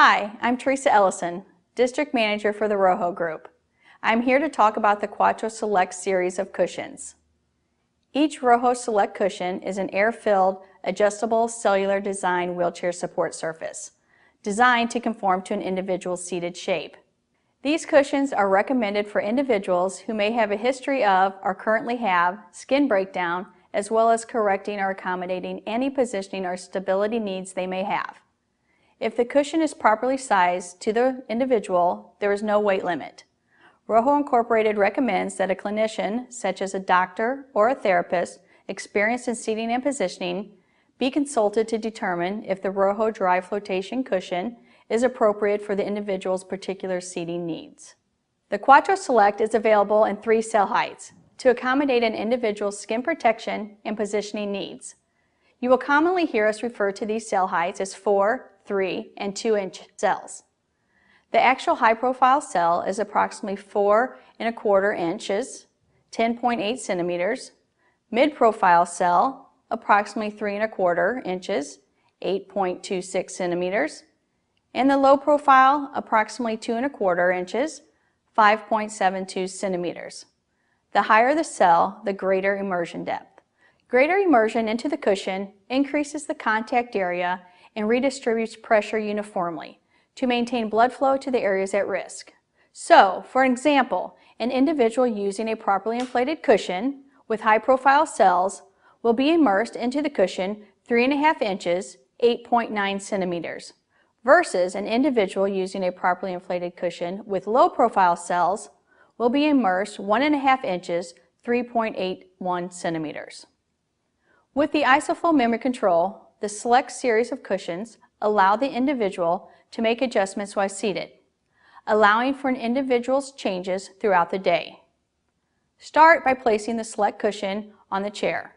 Hi, I'm Teresa Ellison, District Manager for the Roho Group. I'm here to talk about the Quadro Select series of cushions. Each Roho Select cushion is an air-filled, adjustable cellular design wheelchair support surface, designed to conform to an individual's seated shape. These cushions are recommended for individuals who may have a history of or currently have skin breakdown, as well as correcting or accommodating any positioning or stability needs they may have. If the cushion is properly sized to the individual, there is no weight limit. Roho Incorporated recommends that a clinician, such as a doctor or a therapist experienced in seating and positioning, be consulted to determine if the Roho dry flotation cushion is appropriate for the individual's particular seating needs. The Quadro Select is available in 3 cell heights to accommodate an individual's skin protection and positioning needs. You will commonly hear us refer to these cell heights as 4, 3, and 2-inch cells. The actual high-profile cell is approximately 4 1/4 inches, 10.8 centimeters, mid-profile cell approximately 3 1/4 inches, 8.26 centimeters, and the low profile approximately 2 1/4 inches, 5.72 centimeters. The higher the cell, the greater immersion depth. Greater immersion into the cushion increases the contact area and redistributes pressure uniformly to maintain blood flow to the areas at risk. So, for example, an individual using a properly inflated cushion with high-profile cells will be immersed into the cushion 3 1/2 inches, 8.9 centimeters, versus an individual using a properly inflated cushion with low-profile cells will be immersed 1 1/2 inches, 3.81 centimeters. With the ISOFlow memory control, the Select series of cushions allow the individual to make adjustments while seated, allowing for an individual's changes throughout the day. Start by placing the Select cushion on the chair,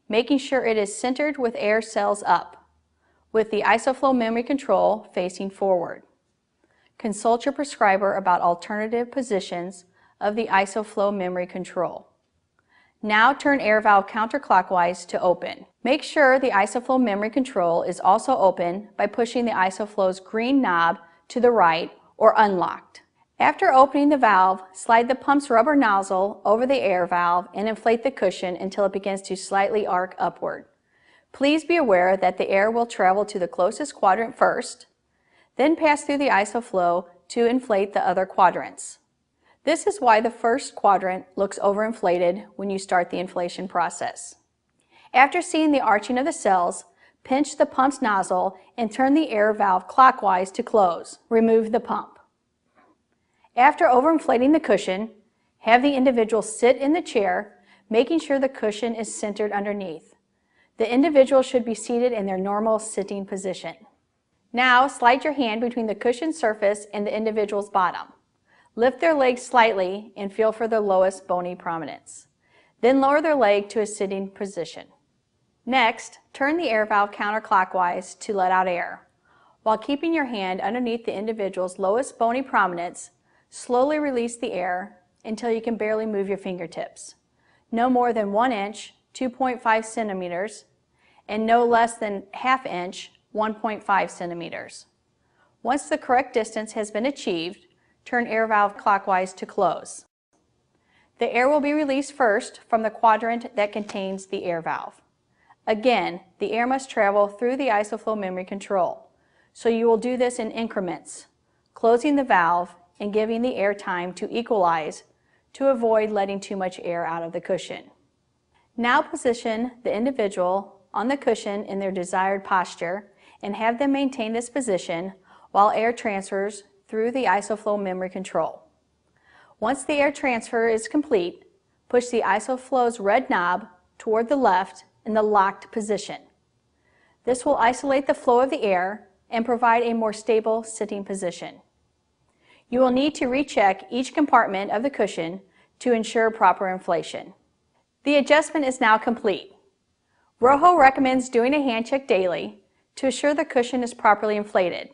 making sure it is centered with air cells up, with the ISOFlow memory control facing forward. Consult your prescriber about alternative positions of the ISOFlow memory control. Now turn air valve counterclockwise to open. Make sure the ISOFlow memory control is also open by pushing the ISOFlow's green knob to the right or unlocked. After opening the valve, slide the pump's rubber nozzle over the air valve and inflate the cushion until it begins to slightly arc upward. Please be aware that the air will travel to the closest quadrant first, then pass through the ISOFlow to inflate the other quadrants. This is why the first quadrant looks overinflated when you start the inflation process. After seeing the arching of the cells, pinch the pump's nozzle and turn the air valve clockwise to close. Remove the pump. After overinflating the cushion, have the individual sit in the chair, making sure the cushion is centered underneath. The individual should be seated in their normal sitting position. Now slide your hand between the cushion surface and the individual's bottom. Lift their legs slightly and feel for the lowest bony prominence. Then lower their leg to a sitting position. Next, turn the air valve counterclockwise to let out air. While keeping your hand underneath the individual's lowest bony prominence, slowly release the air until you can barely move your fingertips. No more than 1 inch, 2.5 centimeters, and no less than 1/2 inch, 1.5 centimeters. Once the correct distance has been achieved, turn air valve clockwise to close. The air will be released first from the quadrant that contains the air valve. Again, the air must travel through the ISOFlow memory control, so you will do this in increments, closing the valve and giving the air time to equalize to avoid letting too much air out of the cushion. Now position the individual on the cushion in their desired posture and have them maintain this position while air transfers through the ISOFlow memory control. Once the air transfer is complete, push the ISOFlow's red knob toward the left in the locked position. This will isolate the flow of the air and provide a more stable sitting position. You will need to recheck each compartment of the cushion to ensure proper inflation. The adjustment is now complete. Roho recommends doing a hand check daily to assure the cushion is properly inflated.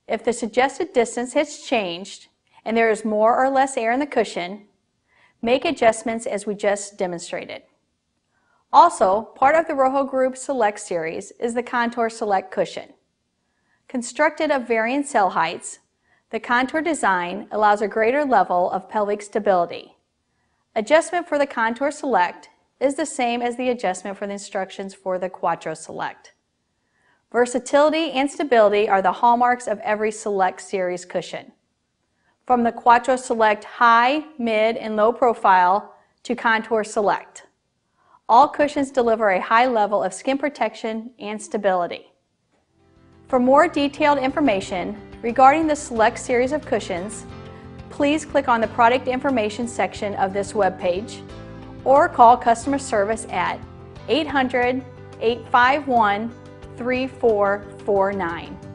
If the suggested distance has changed and there is more or less air in the cushion, make adjustments as we just demonstrated. Also, part of the Roho Group Select series is the Contour Select cushion. Constructed of varying cell heights, the contour design allows a greater level of pelvic stability. Adjustment for the Contour Select is the same as the adjustment for the instructions for the Quadro Select. Versatility and stability are the hallmarks of every Select Series cushion. From the Quadro Select high, mid, and low profile to Contour Select. All cushions deliver a high level of skin protection and stability. For more detailed information regarding the Select series of cushions, please click on the product information section of this webpage or call customer service at 800-851-3449.